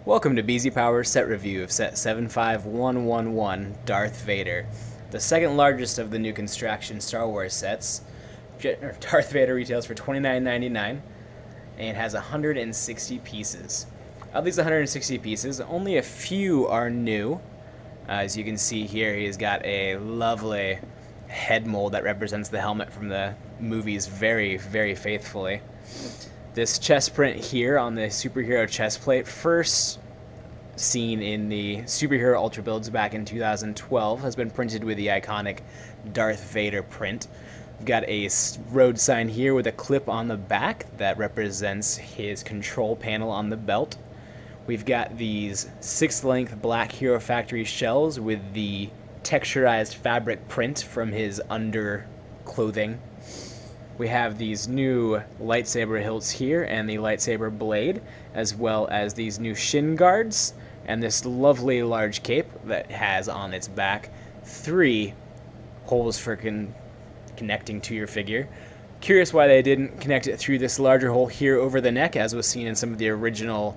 Welcome to BZPower set review of set 75111, Darth Vader, the second largest of the new construction Star Wars sets. Darth Vader retails for $29.99 and has 160 pieces. Of these 160 pieces, only a few are new. As you can see here, he's got a lovely head mold that represents the helmet from the movies very, very faithfully. This chest print here on the superhero chest plate, first seen in the superhero ultra builds back in 2012, has been printed with the iconic Darth Vader print. We've got a road sign here with a clip on the back that represents his control panel on the belt. We've got these 6-length black Hero Factory shells with the texturized fabric print from his underclothing. We have these new lightsaber hilts here and the lightsaber blade, as well as these new shin guards and this lovely large cape that has on its back 3 holes for connecting to your figure. Curious why they didn't connect it through this larger hole here over the neck, as was seen in some of the original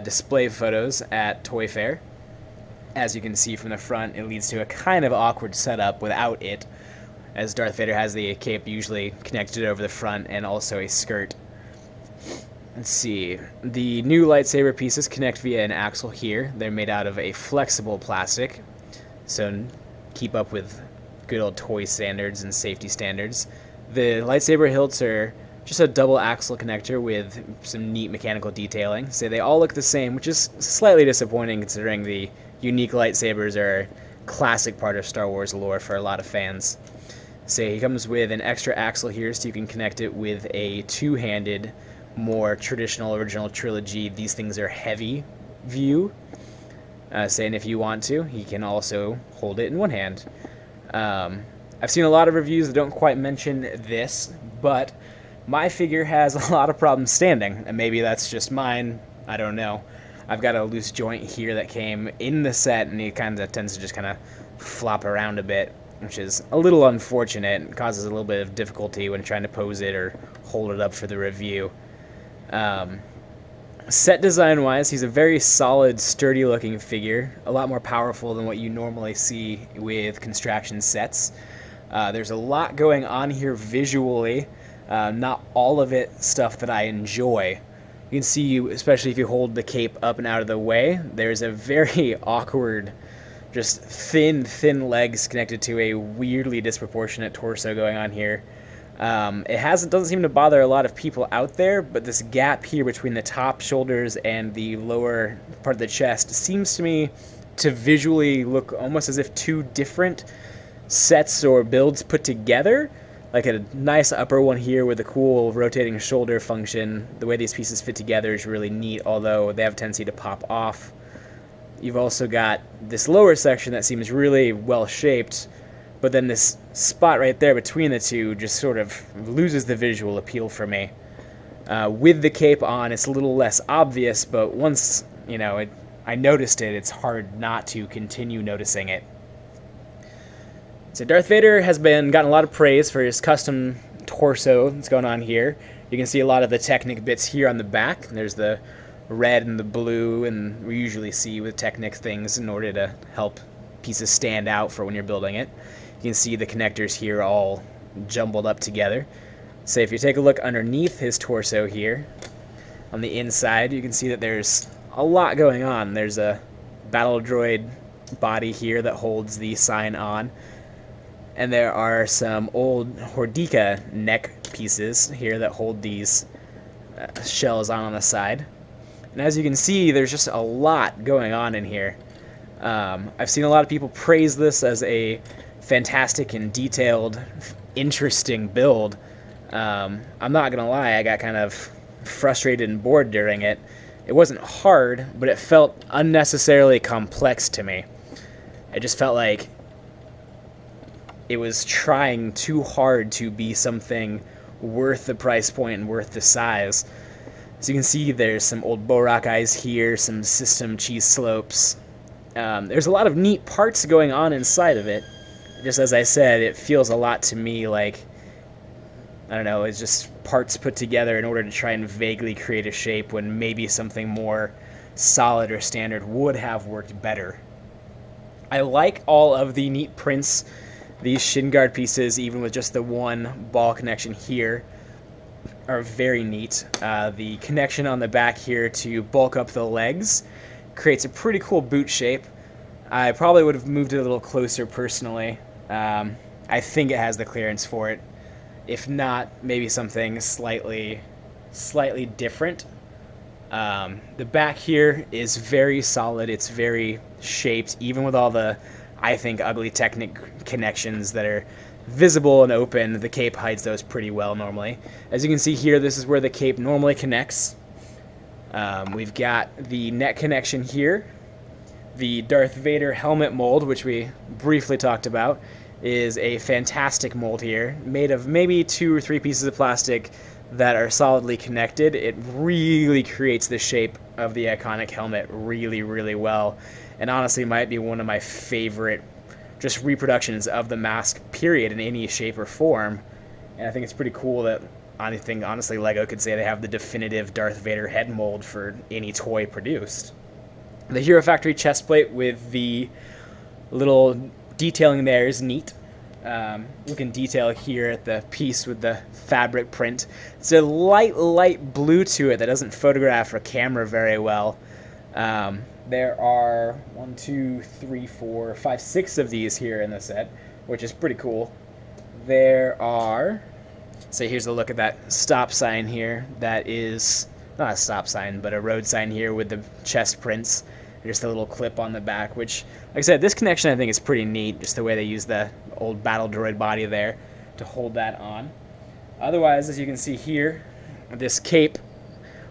display photos at Toy Fair. As you can see from the front, it leads to a kind of awkward setup without it, as Darth Vader has the cape usually connected over the front and also a skirt. Let's see. The new lightsaber pieces connect via an axle here. They're made out of a flexible plastic, so keep up with good old toy standards and safety standards. The lightsaber hilts are just a double axle connector with some neat mechanical detailing. So they all look the same, which is slightly disappointing considering the unique lightsabers are a classic part of Star Wars lore for a lot of fans. So he comes with an extra axle here so you can connect it with a two-handed, more traditional original trilogy, these things are heavy view. Saying if you want to, he can also hold it in one hand. I've seen a lot of reviews that don't quite mention this, but my figure has a lot of problems standing, and maybe that's just mine, I don't know. I've got a loose joint here that came in the set, and he kind of tends to just kind of flop around a bit, which is a little unfortunate and causes a little bit of difficulty when trying to pose it or hold it up for the review. Set design wise, he's a very solid, sturdy looking figure, a lot more powerful than what you normally see with construction sets. There's a lot going on here visually, not all of it stuff that I enjoy. You can see, especially if you hold the cape up and out of the way, there's a very awkward, just thin legs connected to a weirdly disproportionate torso going on here. It doesn't seem to bother a lot of people out there, but this gap here between the top shoulders and the lower part of the chest seems to me to visually look almost as if two different sets or builds put together. Like a nice upper one here with a cool rotating shoulder function. The way these pieces fit together is really neat, although they have a tendency to pop off. You've also got this lower section that seems really well shaped, but then this spot right there between the two just sort of loses the visual appeal for me. With the cape on, it's a little less obvious, but once I noticed it, it's hard not to continue noticing it. So Darth Vader has gotten a lot of praise for his custom torso that's going on here. You can see a lot of the Technic bits here on the back. There's the red and the blue, and we usually see with Technic things in order to help pieces stand out for when you're building it. You can see the connectors here all jumbled up together. So if you take a look underneath his torso here, on the inside, you can see that there's a lot going on. There's a battle droid body here that holds the sign on. And there are some old Hordika neck pieces here that hold these shells on the side. And as you can see, there's just a lot going on in here. I've seen a lot of people praise this as a fantastic and detailed, interesting build. I'm not gonna lie, I got kind of frustrated and bored during it. It wasn't hard, but it felt unnecessarily complex to me. It just felt like it was trying too hard to be something worth the price point and worth the size. As you can see, there's some old Borak eyes here, some system cheese slopes. There's a lot of neat parts going on inside of it. Just as I said, it feels a lot to me like, I don't know, it's just parts put together in order to try and vaguely create a shape when maybe something more solid or standard would have worked better. I like all of the neat prints, these shin guard pieces, even with just the one ball connection here, are very neat. The connection on the back here to bulk up the legs creates a pretty cool boot shape. I probably would have moved it a little closer personally. I think it has the clearance for it. If not, maybe something slightly different. The back here is very solid. It's very shaped, even with all the, I think, ugly Technic connections that are visible and open. The cape hides those pretty well normally. As you can see here, this is where the cape normally connects. We've got the neck connection here. The Darth Vader helmet mold, which we briefly talked about, is a fantastic mold here, made of maybe 2 or 3 pieces of plastic that are solidly connected. It really creates the shape of the iconic helmet really, really well, and honestly might be one of my favorite just reproductions of the mask, period, in any shape or form. And I think it's pretty cool that I think, honestly, LEGO could say they have the definitive Darth Vader head mold for any toy produced. The Hero Factory chest plate with the little detailing there is neat. You can detail here at the piece with the fabric print. It's a light blue to it that doesn't photograph or camera very well. There are 1, 2, 3, 4, 5, 6 of these here in the set, which is pretty cool. There are, so here's a look at that stop sign here. That is not a stop sign, but a road sign here with the chest prints. Just a little clip on the back, which, like I said, this connection I think is pretty neat, just the way they use the old battle droid body there to hold that on. Otherwise, as you can see here, this cape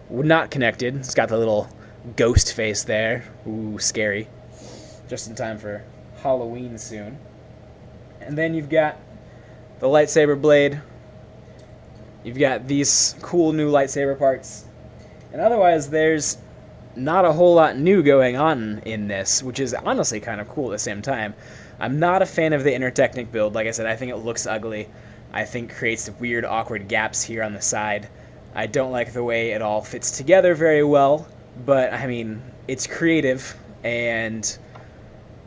not connected. It's got the little ghost face there. Ooh, scary. Just in time for Halloween soon. And then you've got the lightsaber blade. You've got these cool new lightsaber parts. And otherwise, there's not a whole lot new going on in this, which is honestly kind of cool at the same time. I'm not a fan of the inner Technic build. Like I said, I think it looks ugly. I think creates weird, awkward gaps here on the side. I don't like the way it all fits together very well, but I mean, it's creative, and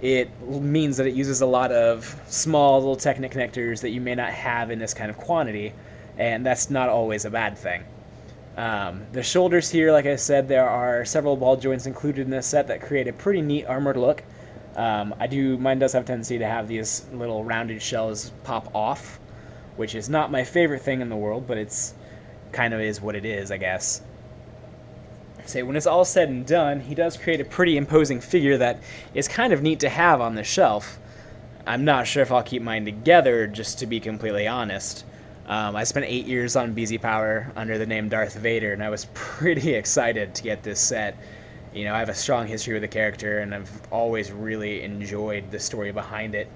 it means that it uses a lot of small little Technic connectors that you may not have in this kind of quantity, and that's not always a bad thing. The shoulders here, like I said, there are several ball joints included in this set that create a pretty neat armored look. Mine does have a tendency to have these little rounded shells pop off, which is not my favorite thing in the world, but it's kind of is what it is, I guess. So when it's all said and done, he does create a pretty imposing figure that is kind of neat to have on the shelf. I'm not sure if I'll keep mine together, just to be completely honest. I spent 8 years on BZPower under the name Darth Vader, and I was pretty excited to get this set. You know, I have a strong history with the character, and I've always really enjoyed the story behind it.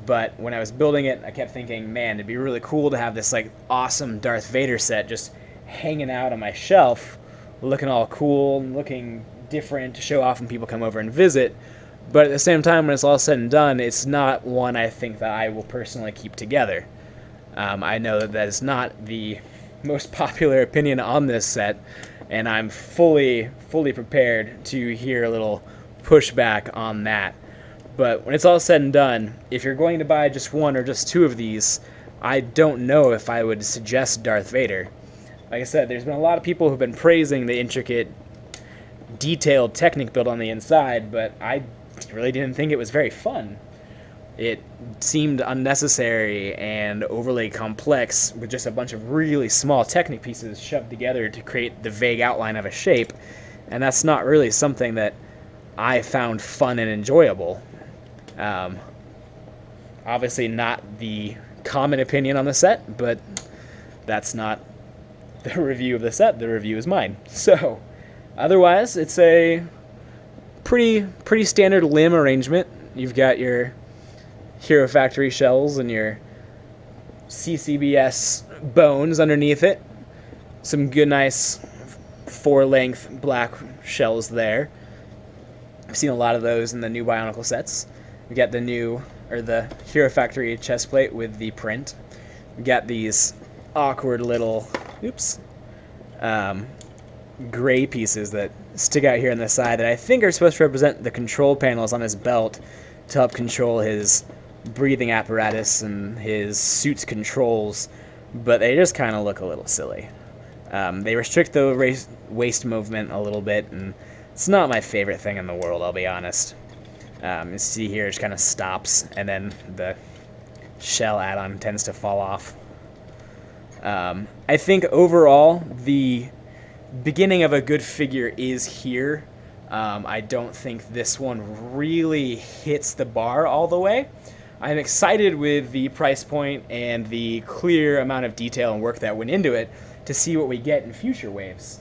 But when I was building it, I kept thinking, man, it'd be really cool to have this like awesome Darth Vader set just hanging out on my shelf, looking all cool and looking different to show off when people come over and visit. But at the same time, when it's all said and done, it's not one I think that I will personally keep together. I know that that is not the most popular opinion on this set, and I'm fully prepared to hear a little pushback on that. But when it's all said and done, if you're going to buy just one or just two of these, I don't know if I would suggest Darth Vader. Like I said, there's been a lot of people who've been praising the intricate, detailed Technic build on the inside, but I really didn't think it was very fun. It seemed unnecessary and overly complex with just a bunch of really small Technic pieces shoved together to create the vague outline of a shape, and that's not really something that I found fun and enjoyable. Obviously not the common opinion on the set, but that's not the review of the set. The review is mine. So, otherwise, it's a pretty standard limb arrangement. You've got your Hero Factory shells and your CCBS bones underneath it. Some good, nice 4-length black shells there. I've seen a lot of those in the new Bionicle sets. We got the Hero Factory chest plate with the print. We got these awkward little, gray pieces that stick out here on the side that I think are supposed to represent the control panels on his belt to help control his breathing apparatus and his suit's controls, but they just kind of look a little silly. They restrict the waist movement a little bit, and it's not my favorite thing in the world, I'll be honest. You see here, it just kind of stops, and then the shell add-on tends to fall off. I think overall, the beginning of a good figure is here. I don't think this one really hits the bar all the way. I'm excited with the price point and the clear amount of detail and work that went into it to see what we get in future waves.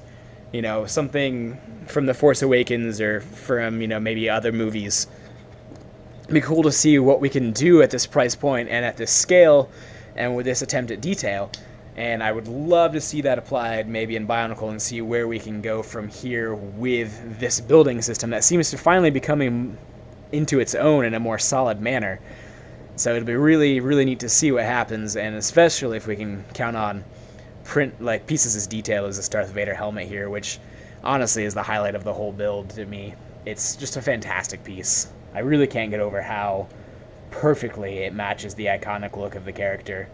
You know, something from The Force Awakens or from, you know, maybe other movies. It'd be cool to see what we can do at this price point and at this scale and with this attempt at detail. And I would love to see that applied maybe in Bionicle and see where we can go from here with this building system that seems to finally be coming into its own in a more solid manner. So it'll be really, really neat to see what happens, and especially if we can count on print like pieces as detailed as this Darth Vader helmet here, which honestly is the highlight of the whole build to me. It's just a fantastic piece. I really can't get over how perfectly it matches the iconic look of the character.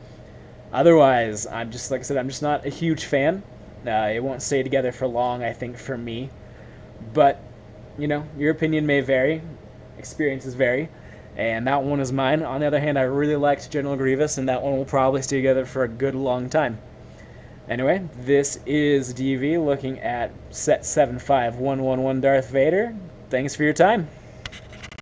Otherwise, I'm just, like I said, I'm just not a huge fan. It won't stay together for long, I think, for me. But, you know, your opinion may vary. Experiences vary. And that one is mine. On the other hand, I really liked General Grievous, and that one will probably stay together for a good long time. Anyway, this is DeeVee looking at set 75111 Darth Vader. Thanks for your time.